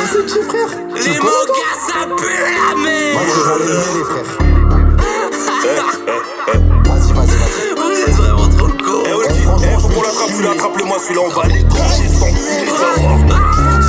c'est qui, frère? Les mangas, ça pue la merde. Moi, je vais les frères. Vas-y. Vous êtes vraiment trop con. Faut qu'on l'attrape, celui-là, attrape-le-moi, celui-là, on va les trancher sans filer.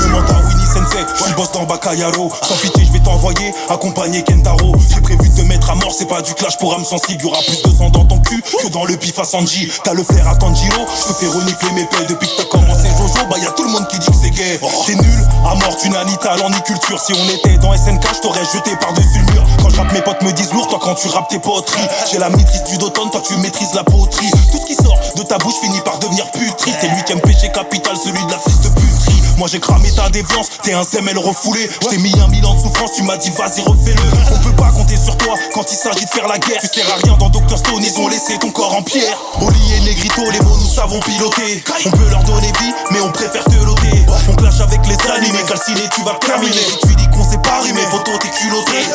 Demande à Winnie Sensei, je bosse dans Bakayaro. Sans pitié, je vais t'envoyer accompagner Kentaro. J'ai prévu de te mettre à mort, c'est pas du clash pour âme sensible. Y'aura plus de sang dans ton cul que dans le pif à Sanji. T'as le flair à Tanjiro, je te fais renifler mes pelles depuis que t'as commencé Jojo. Bah y'a tout le monde qui dit que c'est gay. T'es nul, à mort, tu n'as ni talent ni culture. Si on était dans SNK, je t'aurais jeté par-dessus le mur. Quand je rappe, mes potes me disent lourd, toi quand tu rappes tes poteries. J'ai la maîtrise du d'automne, toi tu maîtrises la poterie. Tout ce qui sort de ta bouche finit par devenir putri. C'est lui qui aime péché capital, celui de la fils de puterie. Moi j'ai cramé ta déviance, t'es un semelle refoulé. J't'ai mis 1000 ans de souffrance, tu m'as dit vas-y refais-le. On peut pas compter sur toi quand il s'agit de faire la guerre. Tu sers à rien dans Dr Stone, ils ont laissé ton corps en pierre. Oli et Negrito, les mots nous savons piloter. On peut leur donner vie, mais on préfère te loter. On clash avec les animés, calciné tu vas terminer. Si tu dis qu'on s'est pas rimé, photo t'es culotté.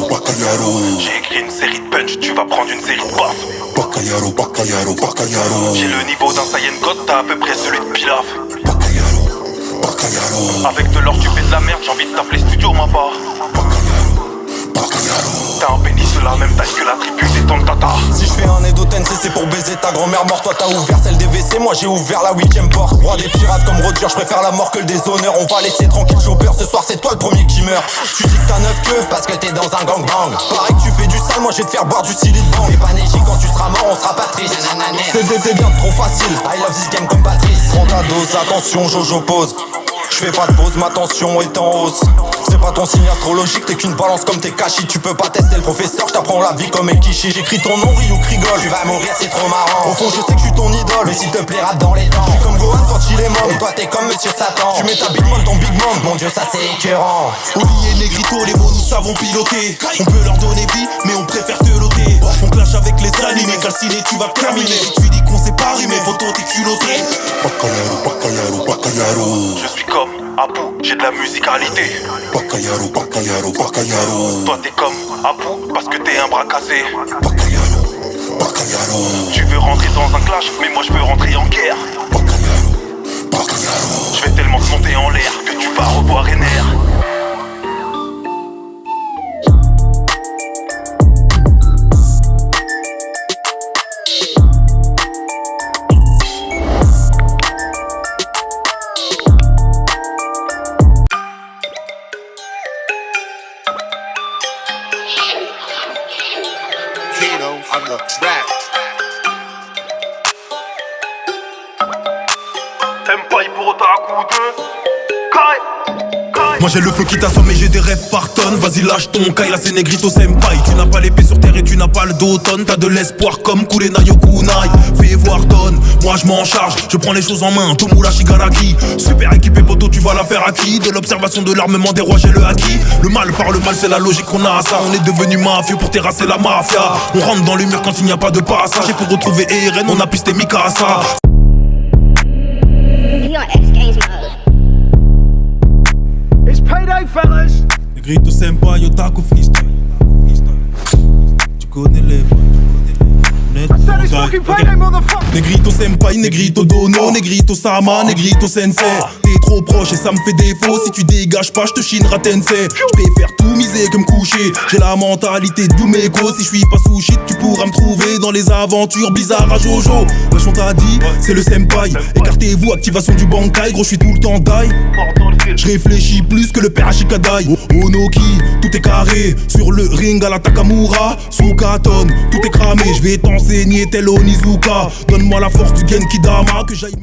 Bakayaro. J'ai écrit une série de punch, tu vas prendre une série de baffes. Bakayaro. J'ai le niveau d'un Saiyan God, t'as à peu près celui de Pilaf. Bakayaro. Avec de l'or tu fais de la merde, j'ai envie de t'appeler studio ma part. T'as un pénis de la même taille que la tribu des Tantata. Si je fais un Edo Tensei c'est pour baiser ta grand-mère morte. Toi t'as ouvert celle des WC, moi j'ai ouvert la 8ème porte. Roi des pirates comme Roger, je préfère la mort que le déshonneur. On va laisser tranquille Chopper, ce soir c'est toi le premier qui meurt. Tu dis que t'as 9 queues parce que t'es dans un gangbang. Pareil que tu fais du sale, moi je vais te faire boire du silly de bang. Mais pas neige quand tu seras mort, on sera pas triste. C'est bien trop facile, I love this game comme Patrice. Prends ta dose, attention Jojo pose. Je fais pas de pause, ma tension est en hausse. C'est pas ton signe astrologique, t'es qu'une balance comme tes cachis. Tu peux pas tester le professeur, je t'apprends la vie comme Ekishi. J'écris ton nom, Ryuk rigole, tu vas mourir, c'est trop marrant. Au fond je sais que je suis ton idole, mais s'il te plaît rate dans les dents. Je suis comme Gohan quand il est mort, et toi t'es comme Monsieur Satan. Tu mets ta Big Mom dans Big Mom, mon dieu ça c'est écœurant. Oli et Negrito, les mots nous savons piloter. On peut leur donner vie, mais on préfère te loter. On clash avec les animés, calciné tu vas terminer. Si tu dis qu'on s'est pas rimé, photo t'es culotté. Bakayaro. Je suis comme Apu, j'ai de la musicalité. Bakayaro. Toi t'es comme Apu parce que t'es un bras cassé. Bakayaro. Tu veux rentrer dans un clash, mais moi je veux rentrer en guerre. Je vais tellement te monter en l'air que tu vas revoir Ener. On the track. Senpai pour Otaku 2. Moi j'ai le flow qui t'assomme et j'ai des rêves par tonne. Vas-y lâche ton kai, là c'est Negrito Senpai. Tu n'as pas l'épée sur terre et tu n'as pas le d'automne. T'as de l'espoir comme Kurena Yokunai. Fais voir donne, moi je m'en charge. Je prends les choses en main, Tomura Shigaraki. Super équipé poto, tu vas la faire à qui? De l'observation de l'armement des rois j'ai le acquis. Le mal par le mal c'est la logique qu'on a à ça. On est devenu mafieux pour terrasser la mafia. On rentre dans les murs quand il n'y a pas de passage. Et pour retrouver Eren on a pisté Mikasa. It's payday, fellas. Negrito Senpai, Otaku freestyle. Tu connais les I said it's fucking payday, motherfucker. Negrito Senpai, Negrito Dono, Negrito Sama, Negrito Sensei. T'es trop proche et ça me fait défaut. Si tu dégages pas, je te chinerai Tensei. Je préfère tout miser que me coucher. J'ai la mentalité de Dumeko. Si je suis pas sous shit, tu pourras me trouver dans les aventures bizarres à Jojo. Wesh on t'a dit, c'est le Senpai. Écartez-vous, activation du Bankai. Gros, je suis tout le temps die. Je réfléchis plus que le père Ashikadai. Onoki, tout est carré. Sur le ring à la Takamura. Sukaton, tout est cramé. Je vais t'enseigner tel Onizuka. Donne-moi la force du Genki Dama que j'aille.